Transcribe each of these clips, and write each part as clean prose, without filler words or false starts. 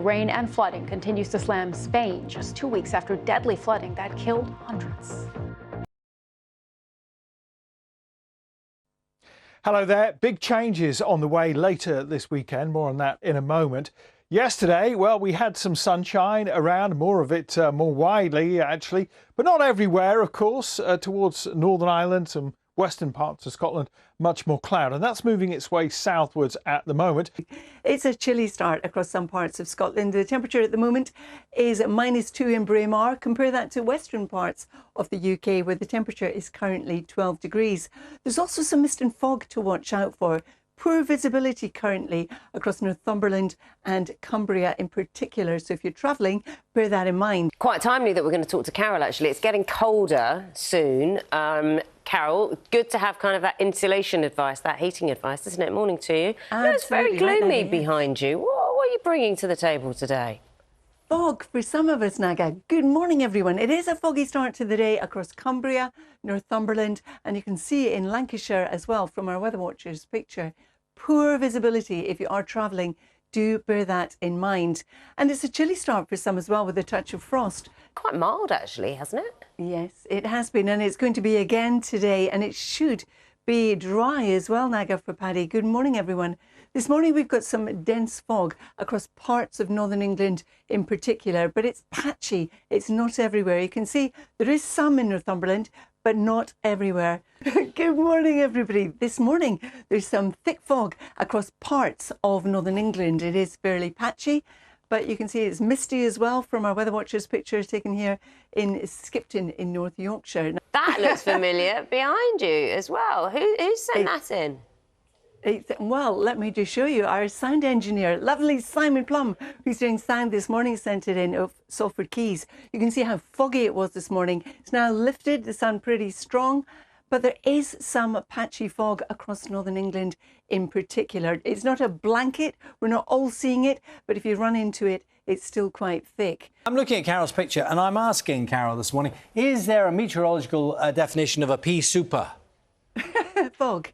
Rain and flooding continues to slam Spain just 2 weeks after deadly flooding that killed hundreds. Hello there. Big changes on the way later this weekend. More on that in a moment. Yesterday, well, we had some sunshine around, more of it more widely, actually, but not everywhere, of course. Towards Northern Ireland, some western parts of Scotland, much more cloud, and that's moving its way southwards at the moment. It's a chilly start across some parts of Scotland. The temperature at the moment is -2 in Braemar. Compare that to western parts of the UK, where the temperature is currently 12 degrees. There's also some mist and fog to watch out for. Poor visibility currently across Northumberland and Cumbria in particular. So if you're travelling, bear that in mind. Quite timely that we're going to talk to Carol, actually. It's getting colder soon. Carol, good to have kind of that insulation advice, that heating advice, isn't it? Morning to you. It's very gloomy behind you. What are you bringing to the table today? Fog for some of us, Naga. Good morning, everyone. It is a foggy start to the day across Cumbria, Northumberland, and you can see it in Lancashire as well from our Weather Watchers picture. Poor visibility if you are travelling. Do bear that in mind. And it's a chilly start for some as well, with a touch of frost. Quite mild, actually, hasn't it? Yes, it has been, and it's going to be again today, and it should be dry as well, Naga, for Paddy. Good morning, everyone. This morning we've got some dense fog across parts of northern England in particular, but it's patchy. It's not everywhere. You can see there is some in Northumberland, but not everywhere. Good morning, everybody. This morning there's some thick fog across parts of northern England. It is fairly patchy, but you can see it's misty as well from our Weather Watchers pictures taken here in Skipton in North Yorkshire. That looks familiar behind you as well. Who sent that in? Well, let me just show you. Our sound engineer, lovely Simon Plum, who's doing sound this morning, sent it in of Salford Quays. You can see how foggy it was this morning. It's now lifted, the sun pretty strong, but there is some patchy fog across northern England in particular. It's not a blanket, we're not all seeing it, but if you run into it, it's still quite thick. I'm looking at Carol's picture and I'm asking Carol this morning, is there a meteorological definition of a pea super? Fog.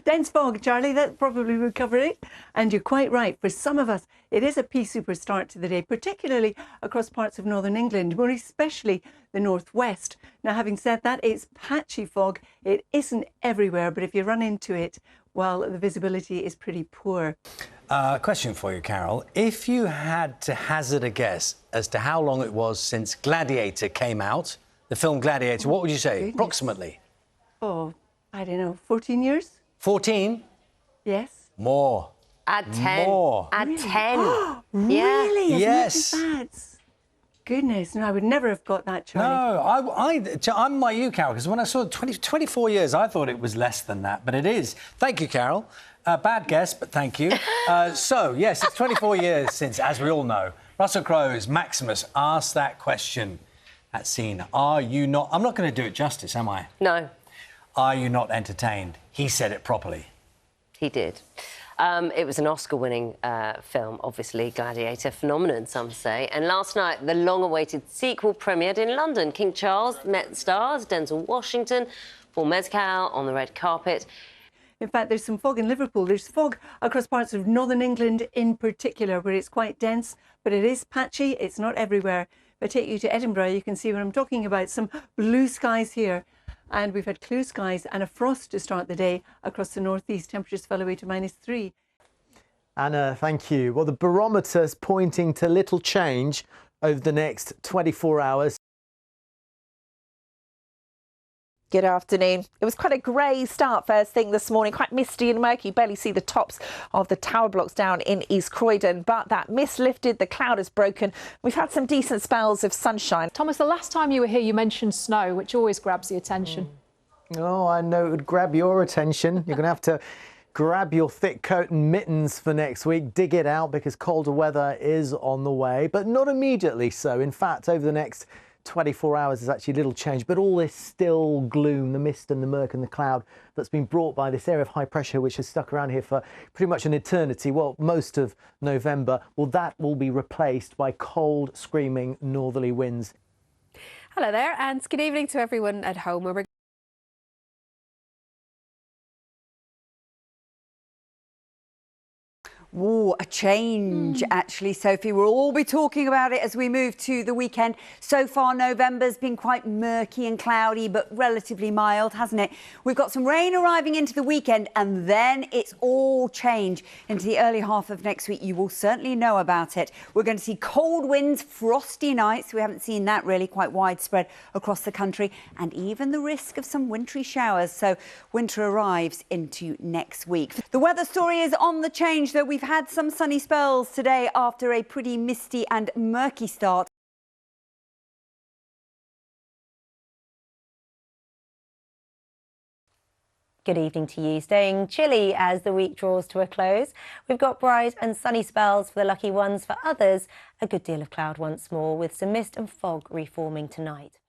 Dense fog, Charlie, that probably would cover it. And you're quite right. For some of us, it is a pea super start to the day, particularly across parts of northern England, more especially the northwest. Now, having said that, it's patchy fog. It isn't everywhere, but if you run into it, well, the visibility is pretty poor. Question for you, Carol. If you had to hazard a guess as to how long it was since Gladiator came out, the film Gladiator, what would you say, approximately? Oh, I don't know, 14 years? 14? Yes. More. Add 10. More. Add Really? 10. Really? Yeah. Yes. Goodness, no, I would never have got that, Charlie. No, I'm like you, Carol, because when I saw 24 years, I thought it was less than that, but it is. Thank you, Carol. Bad guess, but thank you. So, yes, it's 24 years since, as we all know, Russell Crowe's Maximus asked that question, that scene. Are you not... I'm not going to do it justice, am I? No. Are you not entertained? He said it properly. He did. It was an Oscar-winning film, obviously, Gladiator, phenomenon, some say. And last night, the long-awaited sequel premiered in London. King Charles met stars, Denzel Washington, Paul Mescal on the red carpet. In fact, there's some fog in Liverpool. There's fog across parts of northern England in particular, where it's quite dense, but it is patchy. It's not everywhere. If I take you to Edinburgh, you can see what I'm talking about. Some blue skies here. And we've had clear skies and a frost to start the day across the northeast. Temperatures fell away to -3. Anna, thank you. Well, the barometer's pointing to little change over the next 24 hours. Good afternoon. It was quite a grey start first thing this morning, quite misty and murky. You barely see the tops of the tower blocks down in East Croydon, but that mist lifted, the cloud has broken. We've had some decent spells of sunshine. Thomas, the last time you were here, you mentioned snow, which always grabs the attention. Oh, I know it would grab your attention. You're going to have to grab your thick coat and mittens for next week. Dig it out because colder weather is on the way, but not immediately so. In fact, over the next 24 hours there's actually little change, but all this still gloom, the mist and the murk and the cloud that's been brought by this area of high pressure which has stuck around here for pretty much an eternity, well, most of November, well, that will be replaced by cold, screaming northerly winds. Hello there, and good evening to everyone at home. We're Oh, a change, actually, Sophie. We'll all be talking about it as we move to the weekend. So far, November's been quite murky and cloudy, but relatively mild, hasn't it? We've got some rain arriving into the weekend, and then it's all change into the early half of next week. You will certainly know about it. We're going to see cold winds, frosty nights. We haven't seen that really quite widespread across the country, and even the risk of some wintry showers. So winter arrives into next week. The weather story is on the change, though. We've had some sunny spells today after a pretty misty and murky start. Good evening to you. Staying chilly as the week draws to a close. We've got bright and sunny spells for the lucky ones. For others, a good deal of cloud once more, with some mist and fog reforming tonight.